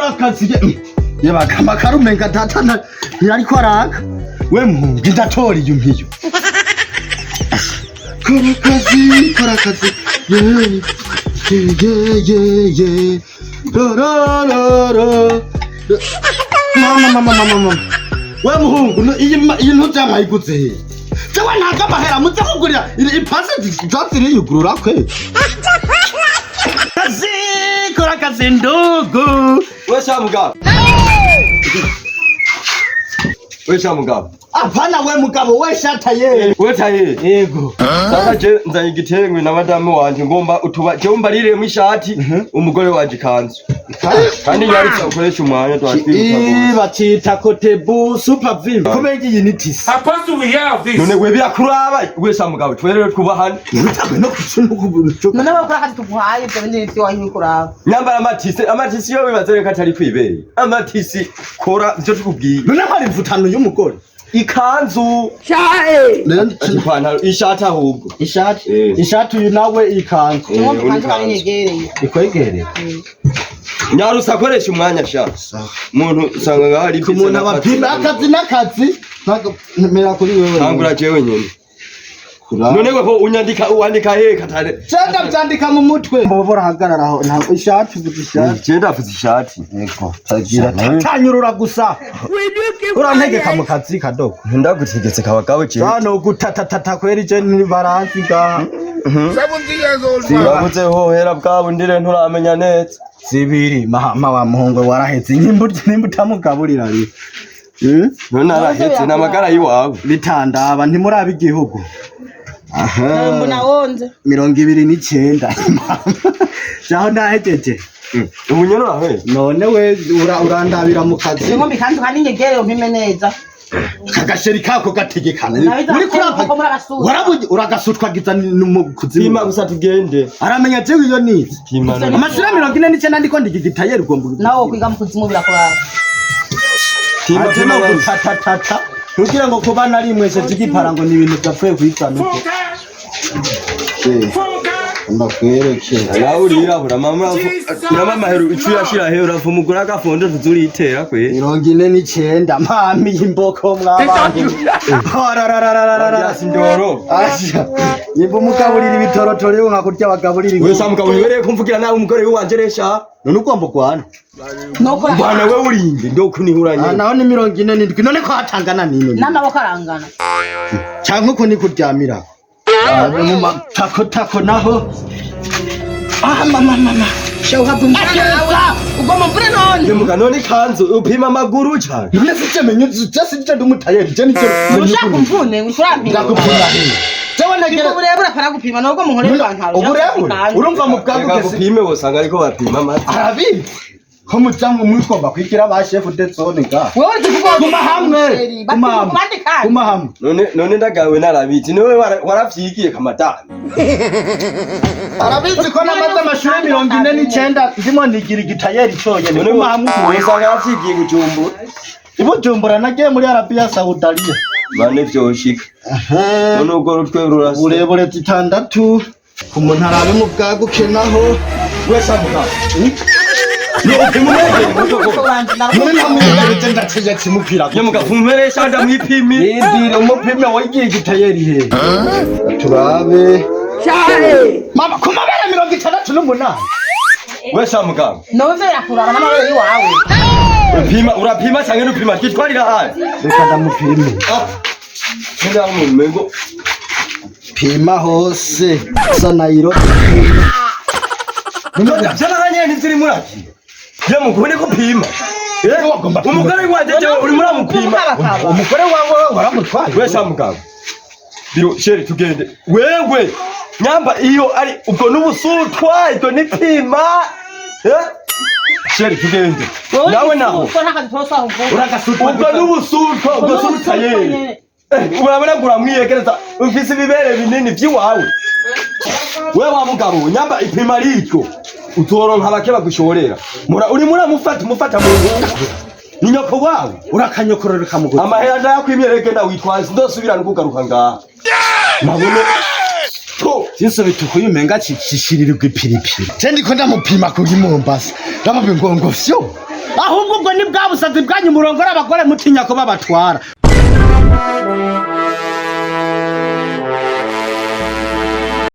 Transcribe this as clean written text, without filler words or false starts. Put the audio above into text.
akazi yabaga makarumenga datana yariko araka we mpungi ndatora iyo mpiyo kora akazi ye mama we muhungu iyi ntuja nkayiguze he jewe ntaga amahera muze kugurira ipasi ziri yugurura kwe kora akazi ndugu we shamugabo apana we mugabo we shataye yego sasa je nzanye igitengwe na madamu wanje ngomba umbarire mu ishati umugore wanje kanzu kandi yaritse ukoresha umwanya twatwiruka batita kotebu super vim kubera iyi nitisi none we birakuraba we shamugabo twerere twubahane utabe no kucunuko none bakora hati tuguhaye byo nitisi wanyu kuraba nyambara amatisi yo wibazere katari kwibere amatisi kora byo tukubwiye none hari mvutano y'umugore ikanzu ipantaro ishati ahubwo ishati uyu nawe ikanzu ikwegereye nyarusa akoresha umwanya shaka umuntu usanga ngaho ari umuntu abapima akazi mera kuri wewe ntangura jewe nyene none we ko uwandika he katare cyenda byandika mu mutwe mbobora hagarara aho nta ishati gudishati cyenda afuze ishati yego tagira tanyurura gusa urantegeka mu kazi kadogo ndagutegetse kabagawe je hano gutatatata kweri je ni baranzi ga 70 years old bavuze hohera bwabo ndire nturamenya neza zibiri mama wa muhungu warahetse nimbutamugabulira ri none arahetse namagara yiwawe bitandaba ntimurabe igihugu aha mbona wonze 29 jaho ndahejeje ubunyoro ahe none we urandabira mu kazi ngo mbikanzu kandi nyegere umpime neza kagasheri kako gategekana uri kurapa warabuye uragasutwagiza mu kuzima gusa tugende aramenya je iyo nizi amashira 49 ndiko ndigitayeri ugomba nawo kwiga mu kuzimu birakuraba Atema gutatatata kugira ngo kuba nari mwese zigiparango ni ibintu byapfuye kwitsanuko ndakwereke urabura mama heru icu yashira he uravumugura agafondo tuzuritera kwe 49 mami imboko mwabantu sindoro asha yimba mugaburira ibitorotore nkakurya bagaburira we samugaburire kumvugira nawe umugore wanje resha none ugomba kwana bana we urinde ndo kunihuranye naho ni 47 none ko hatangana nini n'amaboko arangana cyangwa uko ni kuryamira mu matako naho mama shaho habumana ugomba mbure none yemuga none kanzu upima amaguru cyane none sicemenye just ndumutayeri je nico ushaka kumvune wikurambira ndakupfuna jewe nagera uburebure paragupima nubwo munkore ipantaro uburebure urumva mu bwago gupime bosanga ariko bapima amata arabizi ko mucango mwitwa kwigira ba chef de zone ga wewe tuvuga kuma hamwe none ndagawe narabizi niwe waravyigiye kamadani arabizi ko namaze amashuri 49 ndimo nigira igitayeri cyonyene kuma hamwe usanga yavyigiye gujumbura ibujumbura nagiye muri Arabia Saudariya bane vyoshika none ubwo rutwe rurasa urebure 6 ku muntu arabe mu bwaguke naho wese avuga mugavumere shanda mwipimi idire umupime wagiye gitayeri he turabe mama kumabera 68 wese amugabo nove yakurara n'amabere yiwawe urapima cyangwa nupima kitwarira hayi reka ndamupime nda mumengo pima hose sanayiro byaranye n'iziri muraki ye mugone ko pima umugore wanje uri muramupima umugore wawe waramutwaye wese amugabo biro sheri tugende wewe nyamba iyo ari ubwo n'ubusutwa ito nipima sheri tugende nawe naho uragasutwa ubwo n'ubusutwa ubwo sutayeri urabona gura mwiyegereza ufise ibibere binini by'iwawe wewe wa mugabo nyamba ipima ricyo utoronka abake bagushorera uri muramufata mu ni nyoko wawe urakanyokororeka mu gutwi amahera ndayakwimye rege ndawitwaza ndosubira nukugaruka ngaha nabone to Jinso bitukuye umenga cishiririrwa ipiripiri. Je ndiko ndamupima kuri Mombasa. Ndababwe ngo vyo. Ahubwo ubwo ni bwa busazi bwanyu murongora abagore mutinya ko babatwara.